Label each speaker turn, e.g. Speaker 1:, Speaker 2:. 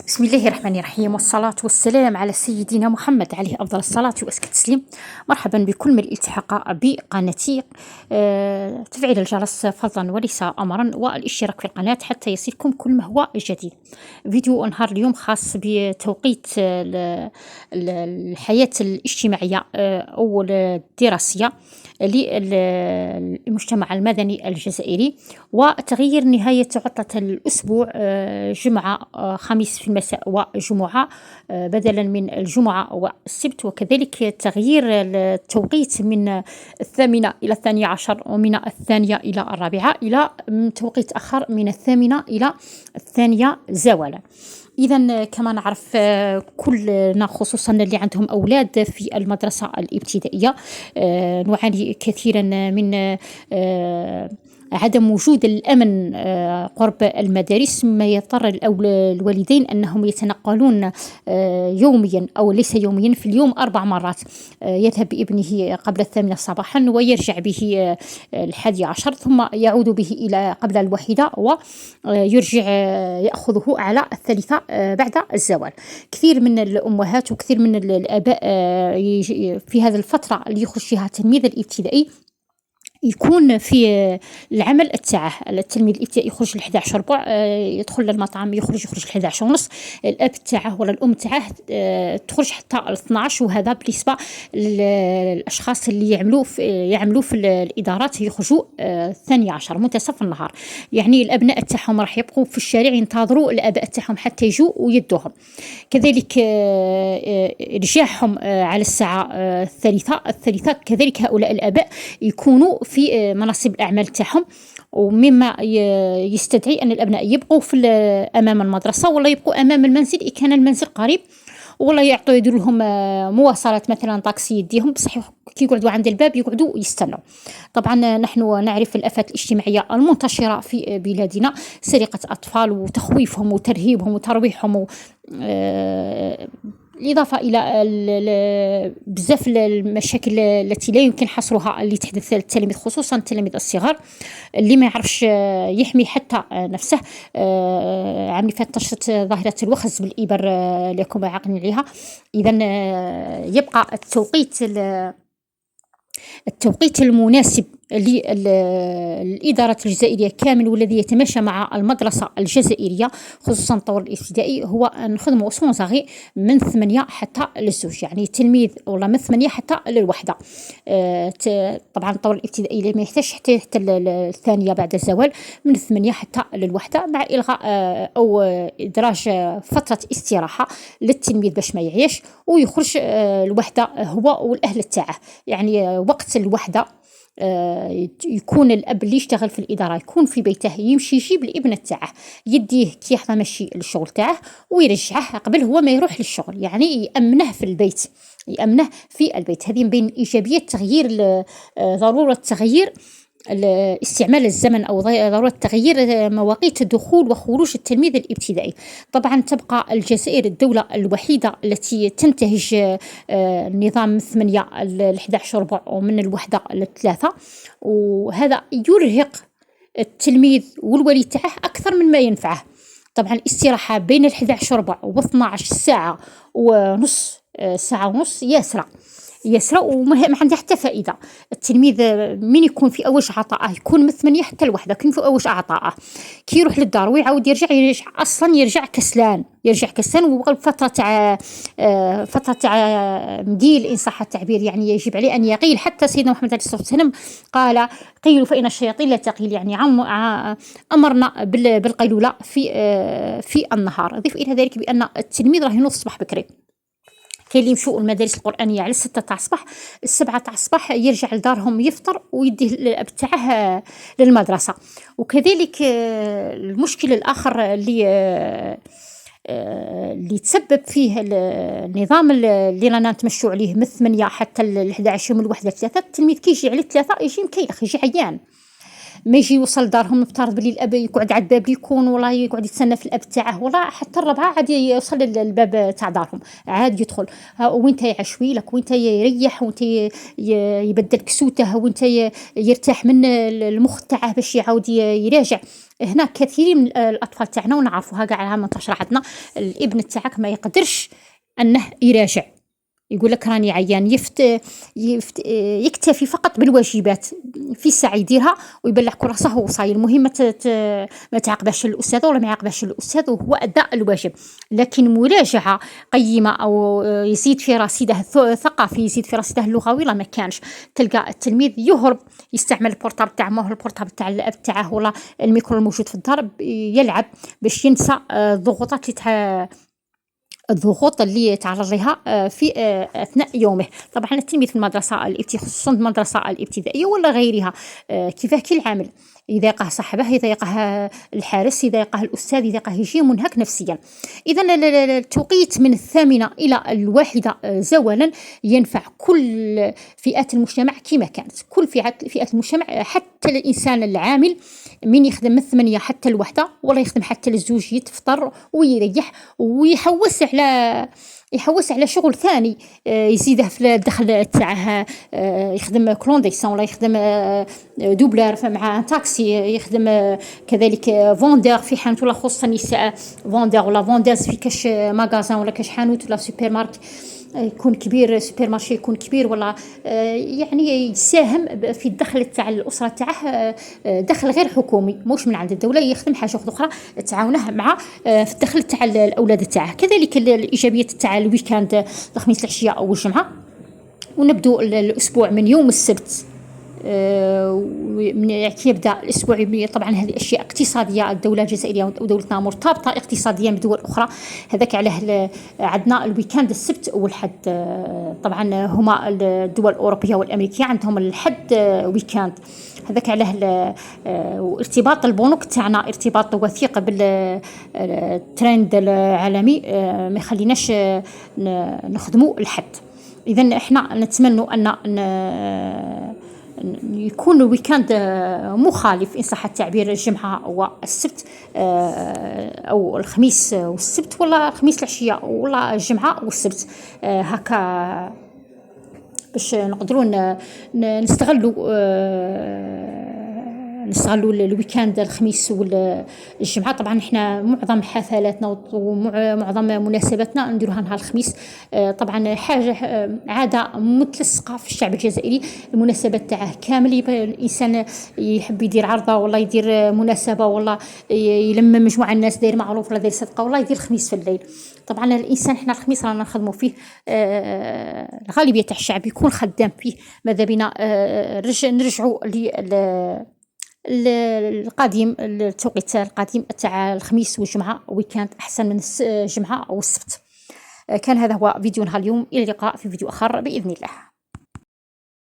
Speaker 1: بسم الله الرحمن الرحيم، والصلاة والسلام على سيدنا محمد عليه أفضل الصلاة وأزكى التسليم. مرحبا بكل من الالتحاق بقناتي. تفعيل الجرس فضلا وليس أمرا، والاشتراك في القناة حتى يصلكم كل ما هو جديد. فيديو نهار اليوم خاص بتوقيت الحياة الاجتماعية أو الدراسية للمجتمع المدني الجزائري، وتغيير نهاية عطلة الأسبوع، جمعة خميس في المساء وجمعة بدلا من الجمعة والسبت، وكذلك تغيير التوقيت من 8 إلى 12 ومن 2 إلى 4 إلى توقيت آخر من 8 إلى 2 زوالا. إذا كما نعرف كلنا خصوصا اللي عندهم أولاد في المدرسة الابتدائية نعاني كثيرا من عدم وجود الأمن قرب المدارس، مما يضطر الوالدين أنهم يتنقلون يوميا أو ليس يوميا، في اليوم 4 مرات. يذهب بابنه قبل 8 صباحا ويرجع به 11، ثم يعود به إلى قبل 1 ويرجع يأخذه على 3 بعد الزوال. كثير من الأمهات وكثير من الآباء في هذه الفترة اللي يخرج فيها التلميذ الابتدائي يكون في العمل تاعه. التلميذ الابتدائي يخرج 11 ربع، يدخل للمطعم، يخرج 11 ونص. الاب تاعه ولا الام تاعه تخرج حتى 12، وهذا بالنسبه للاشخاص اللي يعملوا في الادارات يخرجوا 12 منتصف النهار. يعني الابناء تاعهم راح يبقوا في الشارع ينتظروا الاباء تاعهم حتى يجوا ويدوهم. كذلك رجاعهم على الساعه الثالثة كذلك هؤلاء الاباء يكونوا في مناصب الأعمال تاعهم، ومما يستدعي أن الأبناء يبقوا أمام المدرسة ولا يبقوا أمام المنزل إن كان المنزل قريب، ولا يديروا لهم مواصلات مثلا طاكسي يديهم، بصح كي يقعدوا عند الباب يقعدوا يستنوا. طبعا نحن نعرف الآفات الاجتماعية المنتشرة في بلادنا، سرقة أطفال وتخويفهم وترهيبهم وترويحهم، بالإضافة إلى بزاف المشاكل التي لا يمكن حصرها اللي تحدث للتلاميذ، خصوصا التلاميذ الصغار اللي ما يعرفش يحمي حتى نفسه. عام فات انتشرت ظاهرة الوخز بالإبر لكم عاقلين عليها. إذا يبقى التوقيت المناسب للإدارة الجزائرية كامل والذي يتماشى مع المدرسة الجزائرية خصوصا الطور الابتدائي هو نخدموا سونزاغي من 8 حتى ل2، يعني التلميذ ولا من 8 حتى ل1. طبعا الطور الابتدائي ما يحتاج حتى 2 بعد الزوال، من 8 حتى ل1 مع إلغاء أو إدراج فترة استراحة للتلميذ باش ما يعيش ويخرج الوحدة هو والأهل تاعه. يعني وقت الوحدة يكون الأب اللي يشتغل في الإدارة يكون في بيته، يمشي يجيب الابن تاعه يديه كي يحضر ماشي للشغل تاعه ويرجعه قبل هو ما يروح للشغل، يعني يأمنه في البيت، يأمنه في البيت. هذه من بين إيجابيات ضرورة تغيير استعمال الزمن أو ضرورة تغيير مواقيت دخول وخروج التلميذ الابتدائي. طبعا تبقى الجزائر الدولة الوحيدة التي تنتهج نظام من 8 ل 11 ربع ومن 1 ل 3، وهذا يرهق التلميذ والولي تاعه أكثر من ما ينفعه. طبعا الاستراحة بين 11 ربع و 12 ساعة ونص، ساعة ونص ياسرة وما عندها حتى فائدة. التلميذ من يكون في أوج عطاءه يكون من 8 حتى ل1 كي في أوج عطاءه، كي يروح للدار ويعاود يرجع أصلا يرجع كسلان وبقى فترة تاع مقيل إن صح التعبير، يعني يجب عليه أن يقيل. حتى سيدنا محمد عليه الصلاة والسلام قال قيلوا فإن الشياطين لا تقيل، يعني أمرنا بالقيلولة في النهار. أضيف إلى ذلك بأن التلميذ راه ينوض الصباح بكري. كاين اللي يمشوا المدارس القرآنية على 6 تاع الصباح، 7 تاع الصباح يرجع لدارهم يفطر ويديه الأب تاعه للمدرسة. وكذلك المشكل الآخر اللي تسبب فيه النظام اللي رانا نتمشوا عليه من 8 حتى ل 11 ومن 1 ل 3، التلميذ كي يجي على 3 يجي مكيلخ، يجي عيان. ما يجي يوصل دارهم، نفترض بلي الاب يقعد على الباب يكون ولا يقعد يتسنى في الاب تاعه، ولا حتى الربعه عاد يوصل للباب تاع دارهم عاد يدخل. وين يعشوي لك، وين يريح، وين يبدل كسوته، وين يرتاح من المخ تاعه باش يعاود يراجع. هنا كثير من الاطفال تاعنا ونعرفوها كاع منتشره عندنا، الابن تاعك ما يقدرش انه يراجع، يقول لك راني عيان، يكتفي فقط بالواجبات في ساعة يديرها ويبلع كراسه هو صاير. المهم ما تعاقبش الأستاذ ولا ما يعاقبش الأستاذ، وهو أداء الواجب. لكن مراجعة قيمة أو يزيد في رصيده ثقافي، يزيد في رصيده اللغوي، لا ما كانش. تلقى التلميذ يهرب يستعمل البورتابل تاعه، ما هو البورتابل تاع الأب تاعه ولا الميكرو الموجود في الدار، يلعب باش ينسى الضغوط اللي يتعرض لها في أثناء يومه. طبعا التلميذ في المدرسة خصوصا المدرسة الابتدائية ولا غيرها، كيفاه كي العامل، إذا يلقاه صاحبه، إذا يلقاه الحارس، إذا يلقاه الأستاذ، إذا يلقاه يجي منهك نفسيا. إذا التوقيت من 8 إلى 1 زوالا ينفع كل فئات المجتمع كما كانت، كل فئات المجتمع، حتى الإنسان العامل من يخدم من 8 حتى 1 ولا يخدم حتى 2 يتفطر ويريح يحوس على شغل ثاني يزيده في الدخل تاعه، يخدم كلونديسون ولا يخدم دوبلر مع تاكسي، يخدم كذلك فوندور في حانوت، ولا خصوصا النساء فوندور ولا فونداز في كاش ماغازان ولا كاش حانوت ولا سوبر ماركت يكون كبير، سوبر مارشي يكون كبير، ولا يعني يساهم في الدخل تاع الاسره تاعه، دخل غير حكومي موش من عند الدوله، يخدم حاجه اخرى تعاونه مع في الدخل تاع الاولاد تاعه. كذلك الايجابيات تاع الويكاند، الخميس العشيه او الجمعه، ونبدو الاسبوع من يوم السبت، من يبدا الاسبوع. طبعا هذه اشياء اقتصاديه، الدوله الجزائريه ودولتنا مرتبطه اقتصاديا بدول اخرى، هذاك علاه عندنا الويكاند السبت والحد. طبعا هما الدول الاوروبيه والامريكيه عندهم الحد ويكاند، هذاك علاه ارتباط البنوك تاعنا ارتباط وثيق بالترند العالمي، ما يخليناش نخدموا الحد. اذا احنا نتمنى ان يكون الويكاند مخالف إن صح التعبير، الجمعة والسبت، أو الخميس والسبت، ولا الخميس العشية ولا الجمعة والسبت، هكا باش نقدروا نستغلوا الويكاند الخميس والجمعة. طبعا احنا معظم حفلاتنا ومعظم مناسباتنا نديروها نهار الخميس. طبعا حاجة عادة متلصقة في الشعب الجزائري، المناسبات تاعه كامل الإنسان يحب يدير عرضة ولا يدير مناسبة ولا يلم مجموعة الناس، داير معروف ولا داير صدقة ولا يدير الخميس في الليل. طبعا الإنسان احنا الخميس رانا نخدموا فيه، الغالبية تاع الشعب يكون خدام فيه. ماذا بينا نرجعوا القديم، التوقيت القديم تاع الخميس والجمعة ويكاند أحسن من الجمعة أو السبت. كان هذا هو فيديو نهار اليوم، إلى اللقاء في فيديو آخر بإذن الله.